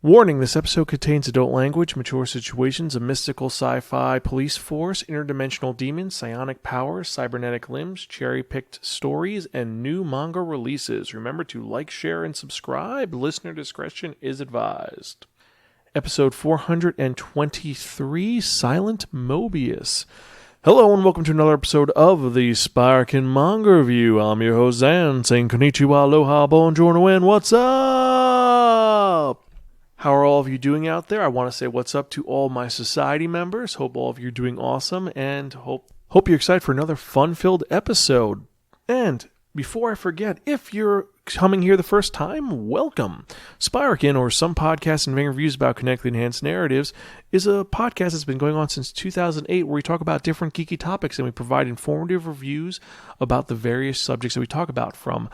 Warning, this episode contains adult language, mature situations, a mystical sci-fi police force, interdimensional demons, psionic powers, cybernetic limbs, cherry-picked stories, and new manga releases. Remember to like, share, and subscribe. Listener discretion is advised. Episode 423, Silent Mobius. Hello and welcome to another episode of the Spiraken Manga Review. I'm your host Zan, saying konnichiwa, aloha, bonjour, and what's up? How are all of you doing out there? I want to say what's up to all my society members. Hope all of you are doing awesome and hope you're excited for another fun-filled episode. And before I forget, if you're coming here the first time, welcome. Spiraken, or Some Podcasts and Reviews About Connected Enhanced Narratives, is a podcast that's been going on since 2008 where we talk about different geeky topics and we provide informative reviews about the various subjects that we talk about, from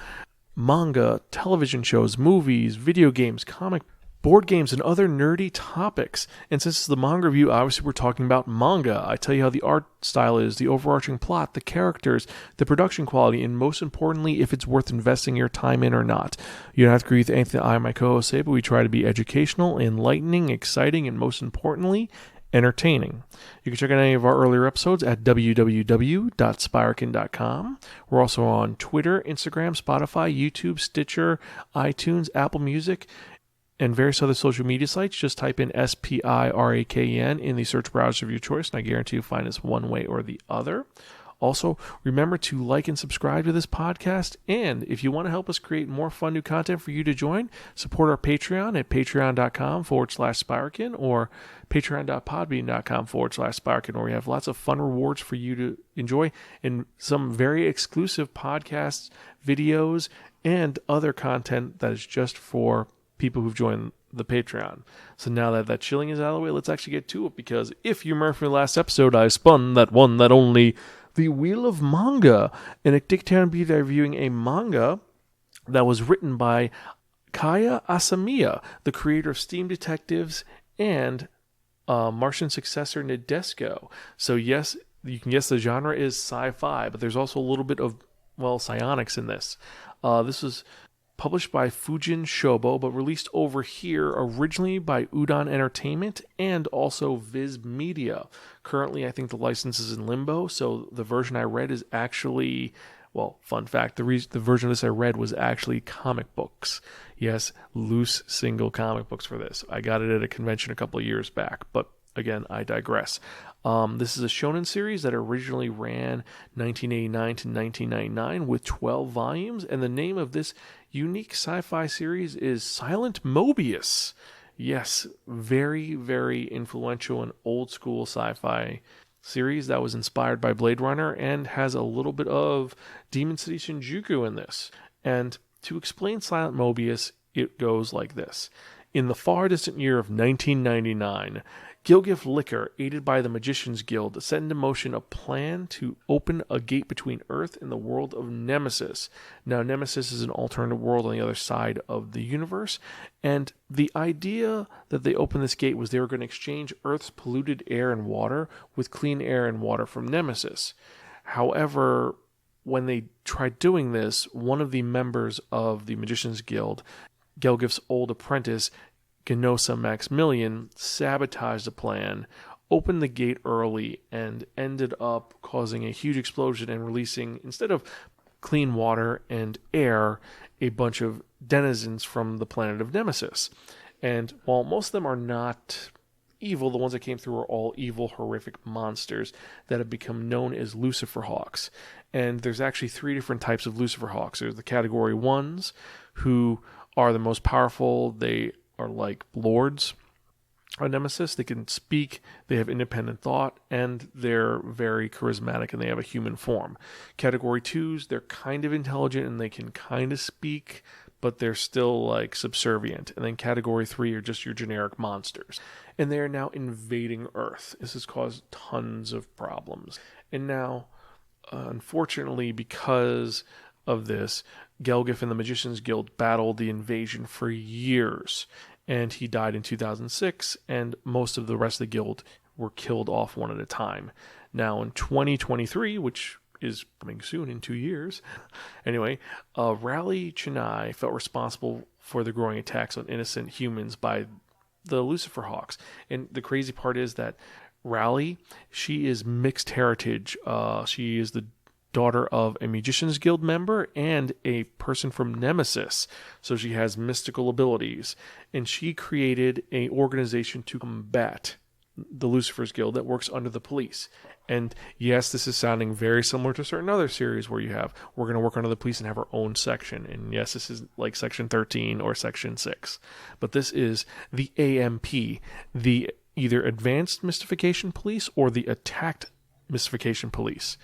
manga, television shows, movies, video games, comic board games, and other nerdy topics. And since it's the manga review, obviously we're talking about manga. I tell you how the art style is, the overarching plot, the characters, the production quality, and most importantly, if it's worth investing your time in or not. You don't have to agree with anything I and my co-host say, but we try to be educational, enlightening, exciting, and most importantly, entertaining. You can check out any of our earlier episodes at www.spiraken.com. We're also on Twitter, Instagram, Spotify, YouTube, Stitcher, iTunes, Apple Music, and various other social media sites. Just type in SPIRAKEN in the search browser of your choice, and I guarantee you'll find us one way or the other. Also, remember to like and subscribe to this podcast, and if you want to help us create more fun new content for you to join, support our Patreon at patreon.com/Spiraken or patreon.podbean.com/Spiraken, where we have lots of fun rewards for you to enjoy and some very exclusive podcasts, videos, and other content that is just for people who've joined the Patreon. So now that that chilling is out of the way, let's actually get to it, because if you remember from the last episode, I spun that one, that only, the Wheel of Manga, and at Dictator be reviewing a manga that was written by Kia Asamiya, the creator of Steam Detectives and Martian successor Nadesco. So yes, you can guess the genre is sci-fi, but there's also a little bit of, psionics in this. This was published by Fujin Shobo, but released over here originally by Udon Entertainment and also Viz Media. Currently, I think the license is in limbo, so the version I read is actually, fun fact, the version of this I read was actually comic books. Yes, loose single comic books for this. I got it at a convention a couple of years back, but again, I digress. This is a shonen series that originally ran 1989 to 1999 with 12 volumes, and the name of this unique sci-fi series is Silent Mobius. Yes, very, very influential and old-school sci-fi series that was inspired by Blade Runner and has a little bit of Demon City Shinjuku in this. And to explain Silent Mobius, it goes like this. In the far distant year of 1999, Gilgift Liquor, aided by the Magicians Guild, set into motion a plan to open a gate between Earth and the world of Nemesis. Now, Nemesis is an alternate world on the other side of the universe, and the idea that they opened this gate was they were going to exchange Earth's polluted air and water with clean air and water from Nemesis. However, when they tried doing this, one of the members of the Magicians Guild, Gelgift's old apprentice, Genosa Maximilian, sabotaged the plan, opened the gate early, and ended up causing a huge explosion and releasing, instead of clean water and air, a bunch of denizens from the planet of Nemesis. And while most of them are not evil, the ones that came through are all evil, horrific monsters that have become known as Lucifer Hawks. And there's actually 3 different types of Lucifer Hawks. There's the Category 1s, who are the most powerful. They are like lords of Nemesis. They can speak, they have independent thought, and they're very charismatic, and they have a human form. Category 2s, they're kind of intelligent, and they can kind of speak, but they're still like subservient. And then Category 3 are just your generic monsters. And they are now invading Earth. This has caused tons of problems. And now, unfortunately, because of this, Gelgift and the Magicians Guild battled the invasion for years, and he died in 2006, and most of the rest of the guild were killed off one at a time. Now in 2023, which is coming soon in 2 years, anyway, Rally Chennai felt responsible for the growing attacks on innocent humans by the Lucifer Hawks. And the crazy part is that Rally, she is mixed heritage. She is the daughter of a Magician's Guild member and a person from Nemesis. So she has mystical abilities. And she created an organization to combat the Lucifer's Guild that works under the police. And yes, this is sounding very similar to certain other series where we're going to work under the police and have our own section. And yes, this is like Section 13 or Section 6. But this is the AMP, the either Advanced Mystification Police or the Attacked Mystification Police,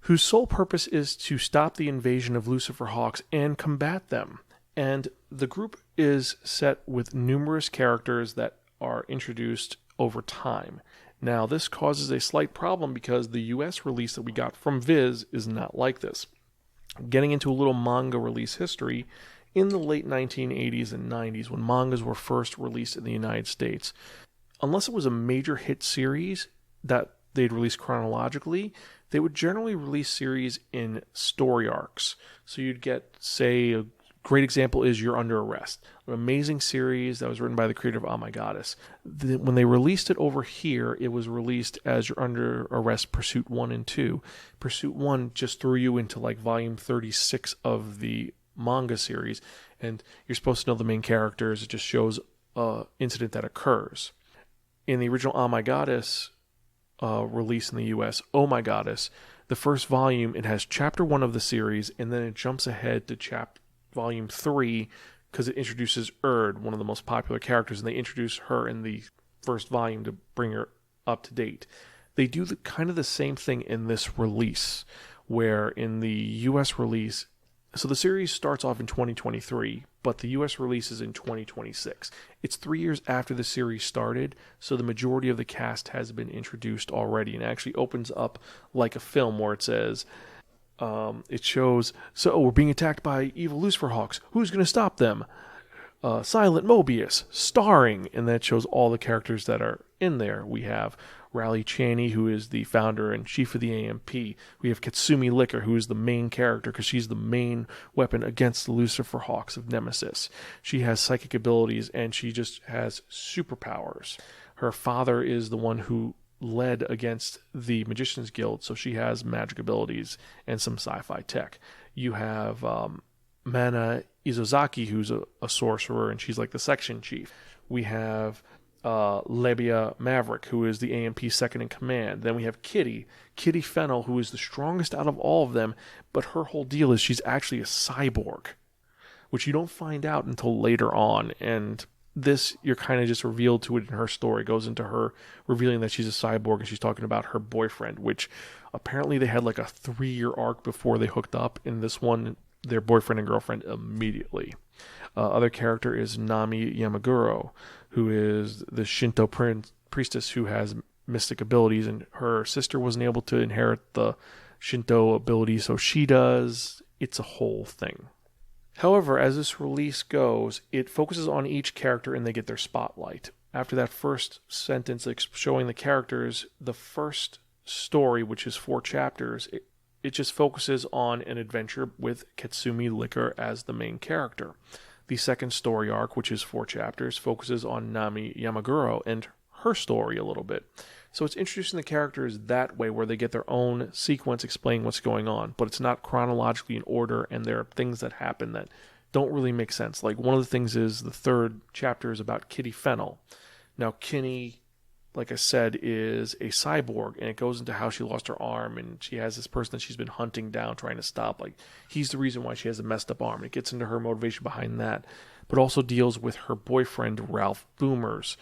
whose sole purpose is to stop the invasion of Lucifer Hawks and combat them. And the group is set with numerous characters that are introduced over time. Now, this causes a slight problem because the US release that we got from Viz is not like this. Getting into a little manga release history, in the late 1980s and 90s, when mangas were first released in the United States, unless it was a major hit series that they'd release chronologically, they would generally release series in story arcs. So you'd get, say, a great example is You're Under Arrest, an amazing series that was written by the creator of Oh My Goddess. When they released it over here, it was released as You're Under Arrest Pursuit 1 and 2. Pursuit 1 just threw you into like volume 36 of the manga series, and you're supposed to know the main characters. It just shows an incident that occurs. In the original Oh My Goddess release in the US, Oh My Goddess, the first volume, it has chapter 1 of the series, and then it jumps ahead to volume 3 because it introduces Erd, one of the most popular characters, and they introduce her in the first volume to bring her up to date. They do kind of the same thing in this release, where in the US release, so the series starts off in 2023, but the US release is in 2026. It's 3 years after the series started, so the majority of the cast has been introduced already, and actually opens up like a film where it says, it shows, so we're being attacked by evil Lucifer Hawks. Who's going to stop them? Silent Mobius, starring, and that shows all the characters that are in there. We have Rally Chaney, who is the founder and chief of the AMP. We have Katsumi Liquor, who is the main character because she's the main weapon against the Lucifer Hawks of Nemesis. She has psychic abilities and she just has superpowers. Her father is the one who led against the Magician's Guild, so she has magic abilities and some sci-fi tech. You have Mana Izozaki, who's a sorcerer, and she's like the section chief. We have Lebia Maverick, who is the AMP second in command. Then we have Kitty Fennel, who is the strongest out of all of them, but her whole deal is she's actually a cyborg, which you don't find out until later on, and this, you're kind of just revealed to it in her story. It goes into her revealing that she's a cyborg, and she's talking about her boyfriend, which apparently they had like a 3-year arc before they hooked up. In this one, their boyfriend and girlfriend immediately. Other character is Nami Yamaguro, who is the Shinto priestess who has mystic abilities, and her sister wasn't able to inherit the Shinto ability, so she does. It's a whole thing. However, as this release goes, it focuses on each character and they get their spotlight. After that first sentence showing the characters, the first story, which is 4 chapters, it just focuses on an adventure with Katsumi Liquor as the main character. The second story arc, which is 4 chapters, focuses on Nami Yamaguro and her story a little bit. So it's introducing the characters that way, where they get their own sequence explaining what's going on, but it's not chronologically in order, and there are things that happen that don't really make sense. Like, one of the things is the 3rd chapter is about Kitty Fennel. Now, Kitty, like I said, is a cyborg, and it goes into how she lost her arm, and she has this person that she's been hunting down, trying to stop. Like, he's the reason why she has a messed up arm. It gets into her motivation behind that, but also deals with her boyfriend, Ralph Boomers.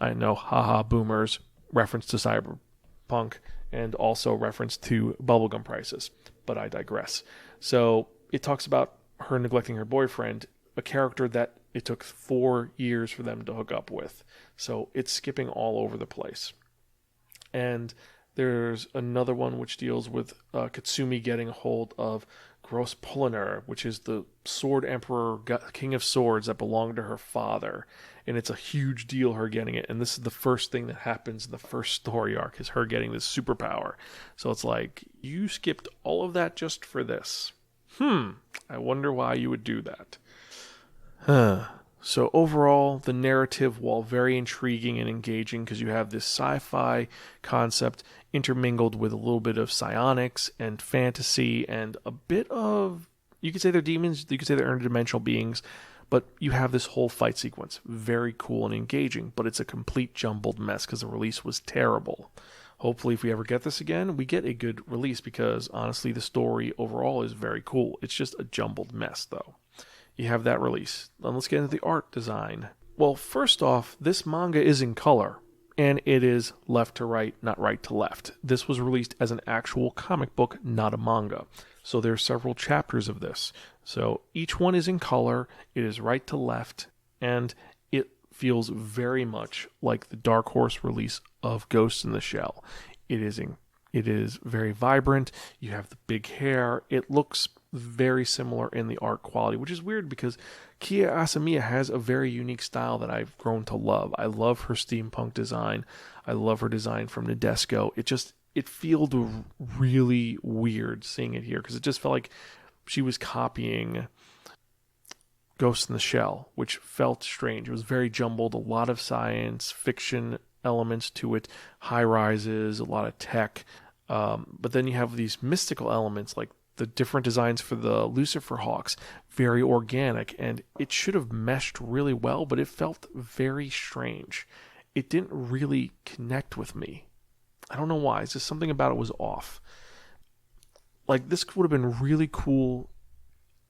I know, haha, Boomers. Reference to cyberpunk, and also reference to bubblegum prices, but I digress. So it talks about her neglecting her boyfriend, a character that it took 4 years for them to hook up with. So it's skipping all over the place. And there's another one which deals with Katsumi getting a hold of Gross Poliner, which is the Sword Emperor, King of Swords that belonged to her father. And it's a huge deal, her getting it. And this is the first thing that happens in the first story arc, is her getting this superpower. So it's like, you skipped all of that just for this. I wonder why you would do that. So overall, the narrative, while very intriguing and engaging, because you have this sci-fi concept intermingled with a little bit of psionics and fantasy and a bit of, you could say they're demons, you could say they're interdimensional beings, but you have this whole fight sequence. Very cool and engaging, but it's a complete jumbled mess because the release was terrible. Hopefully, if we ever get this again, we get a good release because, honestly, the story overall is very cool. It's just a jumbled mess, though. You have that release. Then let's get into the art design. Well, first off, this manga is in color, and it is left to right, not right to left. This was released as an actual comic book, not a manga. So there are several chapters of this. So each one is in color, it is right to left, and it feels very much like the Dark Horse release of Ghost in the Shell. It is very vibrant. You have the big hair. It looks very similar in the art quality, which is weird because Kia Asamiya has a very unique style that I've grown to love. I love her steampunk design. I love her design from Nadesco. It felt really weird seeing it here because it just felt like she was copying Ghost in the Shell, which felt strange. It was very jumbled, a lot of science fiction elements to it, high rises, a lot of tech. But then you have these mystical elements like the different designs for the Lucifer Hawks, very organic, and it should have meshed really well, but it felt very strange. It didn't really connect with me. I don't know why. It's just something about it was off. Like, this would have been really cool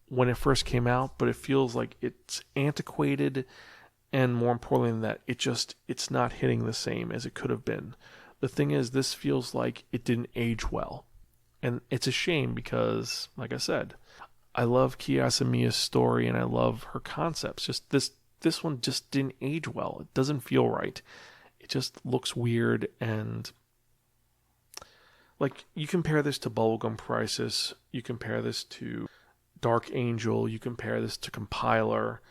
when it first came out, but it feels like it's antiquated, and more importantly than that, it's not hitting the same as it could have been. The thing is, this feels like it didn't age well. And it's a shame because, like I said, I love Kia Asamiya's story and I love her concepts. Just this one just didn't age well. It doesn't feel right. It just looks weird, and like, you compare this to Bubblegum Crisis, you compare this to Dark Angel, you compare this to Compiler,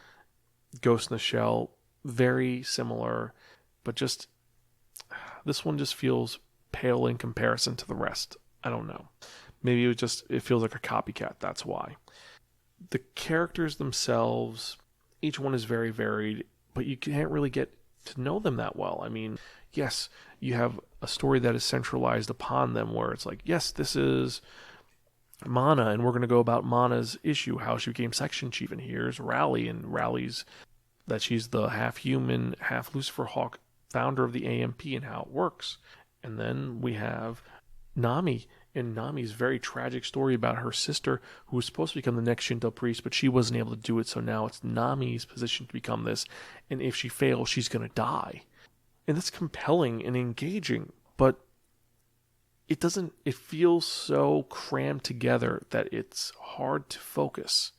Ghost in the Shell, very similar, but just this one just feels pale in comparison to the rest. I don't know. Maybe it feels like a copycat, that's why. The characters themselves, each one is very varied, but you can't really get to know them that well. I mean, yes, you have a story that is centralized upon them where it's like, yes, this is Mana, and we're going to go about Mana's issue, how she became section chief, and here's Rally, and Rally's that she's the half-human, half-Lucifer Hawk founder of the AMP and how it works. And then we have Nami, and Nami's very tragic story about her sister who was supposed to become the next Shinto priest, but she wasn't able to do it, so now it's Nami's position to become this, and if she fails, she's going to die. And that's compelling and engaging, but it feels so crammed together that it's hard to focus.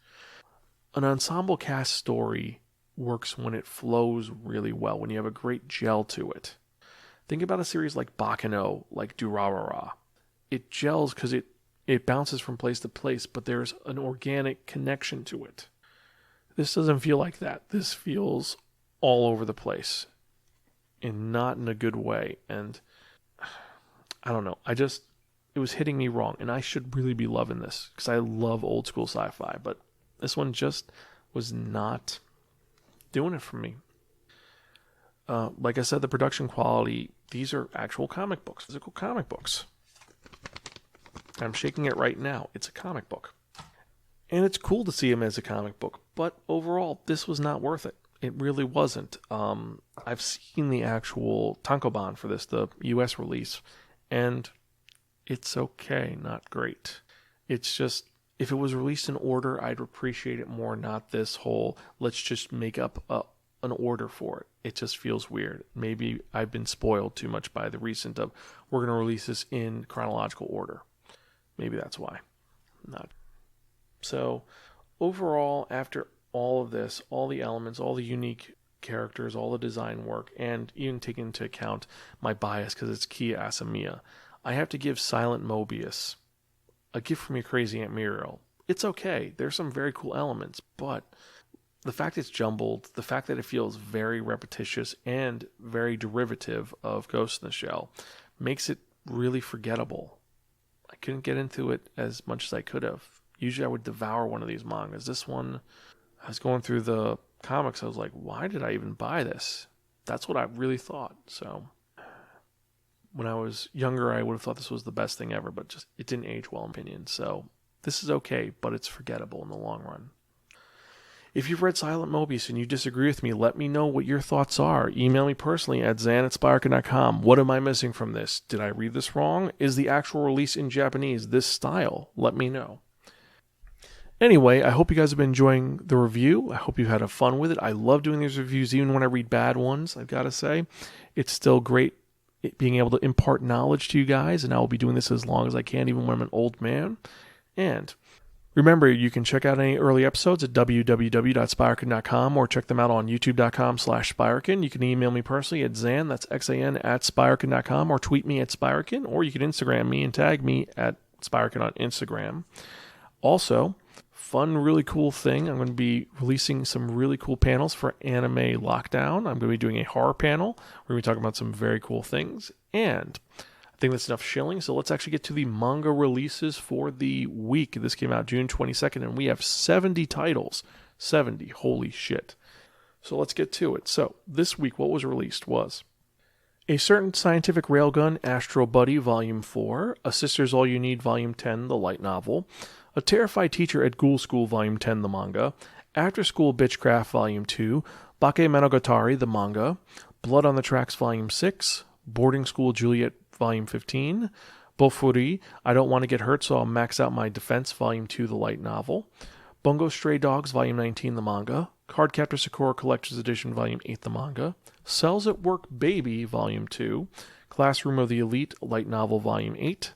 An ensemble cast story works when it flows really well, when you have a great gel to it. Think about a series like Bakano, like Durarara. It gels because it bounces from place to place, but there's an organic connection to it. This doesn't feel like that. This feels all over the place, and not in a good way. And I don't know. It was hitting me wrong, and I should really be loving this because I love old school sci-fi, but this one just was not doing it for me. Like I said, the production quality, these are actual comic books, physical comic books. I'm shaking it right now. It's a comic book. And it's cool to see them as a comic book, but overall, this was not worth it. It really wasn't. I've seen the actual tankobon for this, the US release, and it's okay, not great. It's just, if it was released in order, I'd appreciate it more, not this whole, let's just make up an order for it. It just feels weird. Maybe I've been spoiled too much by the recent of, we're going to release this in chronological order. Maybe that's why. Not. So, overall, after all of this, all the elements, all the unique characters, all the design work, and even taking into account my bias because it's Kia Asamiya, I have to give Silent Mobius a gift from your crazy Aunt Muriel. It's okay. There's some very cool elements, but the fact it's jumbled, the fact that it feels very repetitious and very derivative of Ghost in the Shell makes it really forgettable. I couldn't get into it as much as I could have. Usually I would devour one of these mangas. This one, I was going through the comics, I was like, why did I even buy this? That's what I really thought. So when I was younger, I would have thought this was the best thing ever, but just it didn't age well in my opinion. So this is okay, but it's forgettable in the long run. If you've read Silent Mobius and you disagree with me, let me know what your thoughts are. Email me personally at zan@spiraken.com. What am I missing from this? Did I read this wrong? Is the actual release in Japanese this style? Let me know. Anyway, I hope you guys have been enjoying the review. I hope you've had fun with it. I love doing these reviews, even when I read bad ones, I've got to say. It's still great being able to impart knowledge to you guys, and I will be doing this as long as I can, even when I'm an old man. And remember, you can check out any early episodes at www.spiraken.com or check them out on youtube.com/Spiraken. You can email me personally at Zan, that's Xan, @Spiraken.com, or tweet me at Spiraken, or you can Instagram me and tag me at Spiraken on Instagram. Also, fun, really cool thing, I'm going to be releasing some really cool panels for Anime Lockdown. I'm going to be doing a horror panel. We're going to be talking about some very cool things. And I think that's enough shilling, so let's actually get to the manga releases for the week. This came out June 22nd, and we have 70 titles. 70, holy shit. So let's get to it. So this week, what was released was A Certain Scientific Railgun, Astro Buddy, Volume 4, A Sister's All You Need, Volume 10, the light novel, A Terrified Teacher at Ghoul School, Volume 10, the manga, After School Bitchcraft, Volume 2, Bakemonogatari, the manga, Blood on the Tracks, Volume 6, Boarding School Juliet, Volume 15, Bofuri, I Don't Want to Get Hurt So I'll Max Out My Defense, Volume 2, the light novel, Bungo Stray Dogs, Volume 19, the manga, Cardcaptor Sakura Collector's Edition, Volume 8, the manga, Cells at Work Baby, Volume 2, Classroom of the Elite, light novel, Volume 8,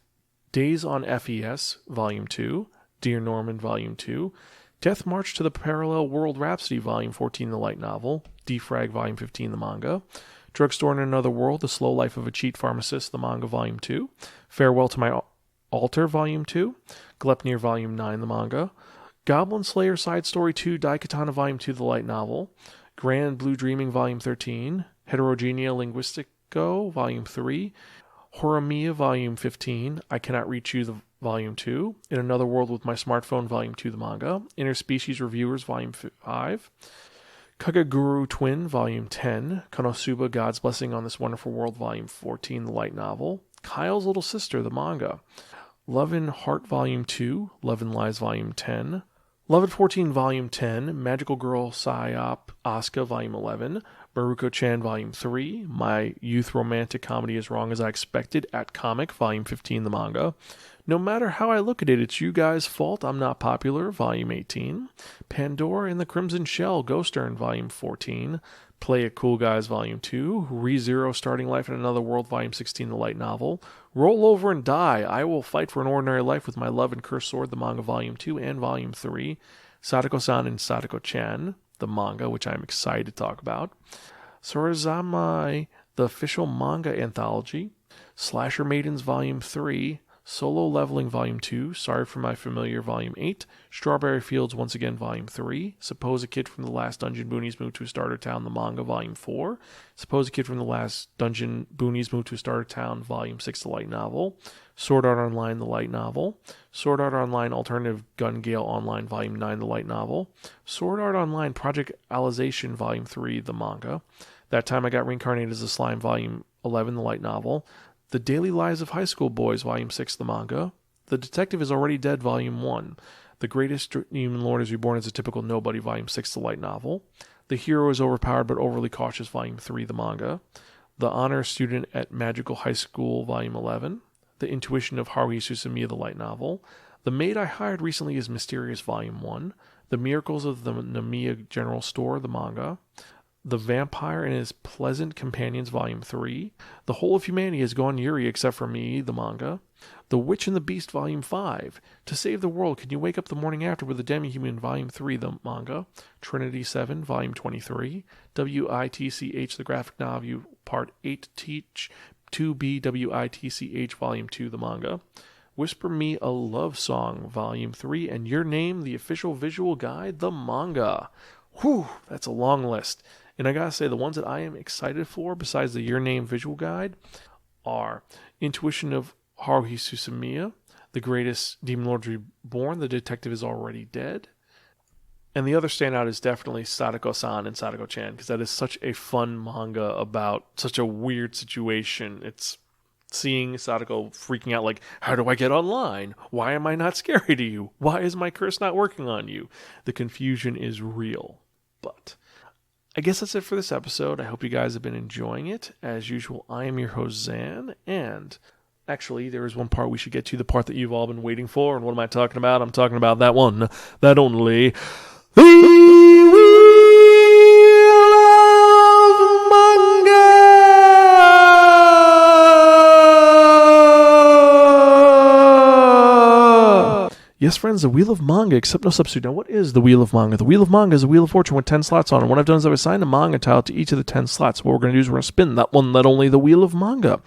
Days on FES, Volume 2, Dear Norman, Volume 2, Death March to the Parallel World Rhapsody, Volume 14, the light novel, Defrag, Volume 15, the manga, Drugstore in Another World, The Slow Life of a Cheat Pharmacist, the manga, Volume 2, Farewell to My Altar, Volume 2, Glepnir, Volume 9, the manga, Goblin Slayer Side Story 2, Daikatana, Volume 2, the light novel, Grand Blue Dreaming, Volume 13, Heterogenea Linguistico, Volume 3, Horimiya, Volume 15, I Cannot Reach You, the Volume 2, In Another World with My Smartphone, Volume 2, the manga, Interspecies Reviewers, Volume 5, Kagaguru Twin, Volume 10, Konosuba, God's Blessing on This Wonderful World, Volume 14, the light novel, Kyle's Little Sister, the manga, Love and Heart, Volume 2, Love and Lies, Volume 10, Love at 14, Volume 10, Magical Girl Psyop Asuka, Volume 11, Maruko-chan, Volume 3, My Youth Romantic Comedy As Wrong As I Expected at Comic, Volume 15, the manga, No Matter How I Look at It, It's You Guys' Fault, I'm Not Popular, Volume 18, Pandora and the Crimson Shell, Ghost Turn, Volume 14, Play It Cool Guys, Volume 2, ReZero Starting Life in Another World, Volume 16, the light novel, Roll Over and Die, I Will Fight for an Ordinary Life with My Love and Cursed Sword, the manga, Volume 2 and Volume 3, Sadako-san and Sadako-chan, the manga, which I'm excited to talk about, Sorazamai, the official manga anthology, Slasher Maidens, Volume 3, Solo Leveling, Volume 2, Sorry for My Familiar, Volume 8, Strawberry Fields, once again, Volume 3, Suppose a Kid from the Last Dungeon Boonies Moved to a Starter Town, the manga, Volume 4, Suppose a Kid from the Last Dungeon Boonies Moved to a Starter Town, Volume 6, the light novel, Sword Art Online, the light novel, Sword Art Online Alternative Gun Gale Online, Volume 9, the light novel, Sword Art Online Project Alization, Volume 3, the manga, That Time I Got Reincarnated as a Slime, Volume 11, the light novel, The Daily Lives of High School Boys, Volume 6, the manga, The Detective is Already Dead, Volume 1, The Greatest Demon Lord is Reborn as a Typical Nobody, Volume 6, the light novel, The Hero is Overpowered but Overly Cautious, Volume 3, the manga, The Honor Student at Magical High School, Volume 11, The Intuition of Haruhi Suzumiya, the light novel, The Maid I Hired Recently is Mysterious, Volume 1, The Miracles of the Namiya General Store, the manga, The Vampire and His Pleasant Companions, Volume 3, The Whole of Humanity Has Gone Yuri Except for Me, the manga, The Witch and the Beast, Volume 5, To Save the World, Can You Wake Up the Morning After with a Demi-Human, Volume 3, the manga, Trinity 7, Volume 23, WITCH, the graphic novel, Part 8, Teach 2B, WITCH, Volume 2, the manga, Whisper Me a Love Song, Volume 3, and Your Name, the official visual guide, the manga. Whew, that's a long list. And I gotta say, the ones that I am excited for, besides the Your Name visual guide, are Intuition of Haruhi Suzumiya, The Greatest Demon Lord Reborn, The Detective is Already Dead, And the other standout is definitely Sadako-san and Sadako-chan, because that is such a fun manga about such a weird situation. It's seeing Sadako freaking out like, how do I get online? Why am I not scary to you? Why is my curse not working on you? The confusion is real. But I guess that's it for this episode. I hope you guys have been enjoying it. As usual, I am your host, Zan, and actually, there is one part we should get to, the part that you've all been waiting for. And what am I talking about? I'm talking about that one, that only, the Wheel of Manga! Yes, friends, the Wheel of Manga, except no substitute. Now, what is the Wheel of Manga? The Wheel of Manga is a Wheel of Fortune with 10 slots on it. What I've done is I've assigned a manga title to each of the 10 slots. What we're going to do is we're going to spin that one, that only, the Wheel of Manga.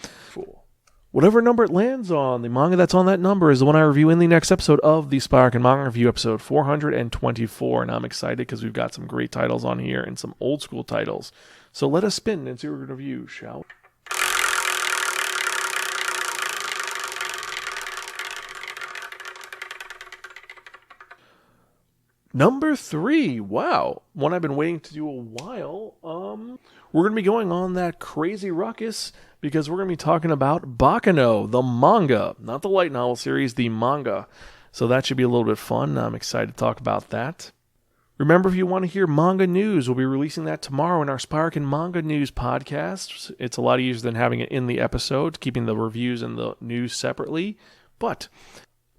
Whatever number it lands on, the manga that's on that number is the one I review in the next episode of the Spiraken Manga Review, episode 424. And I'm excited because we've got some great titles on here and some old school titles. So let us spin and see what we're going to review, shall we? Number 3, wow, one I've been waiting to do a while. We're going to be going on that crazy ruckus because we're going to be talking about Bakano, the manga, not the light novel series, the manga. So that should be a little bit fun. I'm excited to talk about that. Remember, if you want to hear manga news, we'll be releasing that tomorrow in our Spiraken Manga News podcast. It's a lot easier than having it in the episode, keeping the reviews and the news separately. But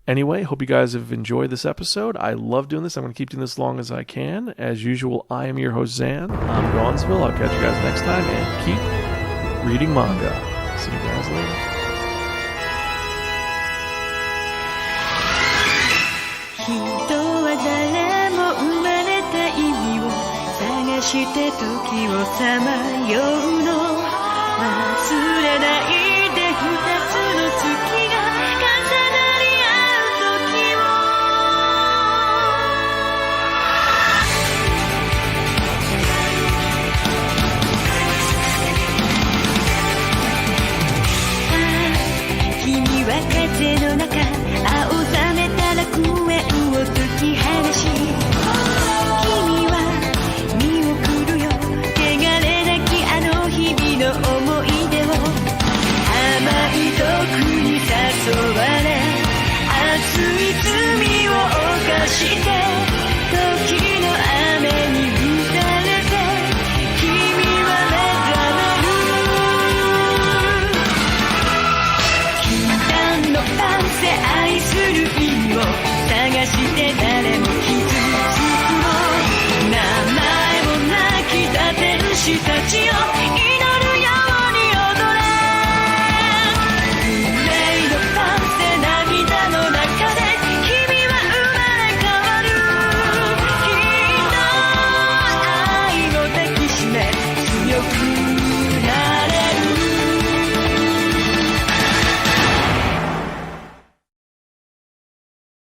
anyway, hope you guys have enjoyed this episode. I love doing this. I'm going to keep doing this as long as I can. As usual, I am your host, Zan. I'm Gonzville. I'll catch you guys next time, and keep reading manga. See you guys later. 人は誰も生まれた意味を探して時をさまようの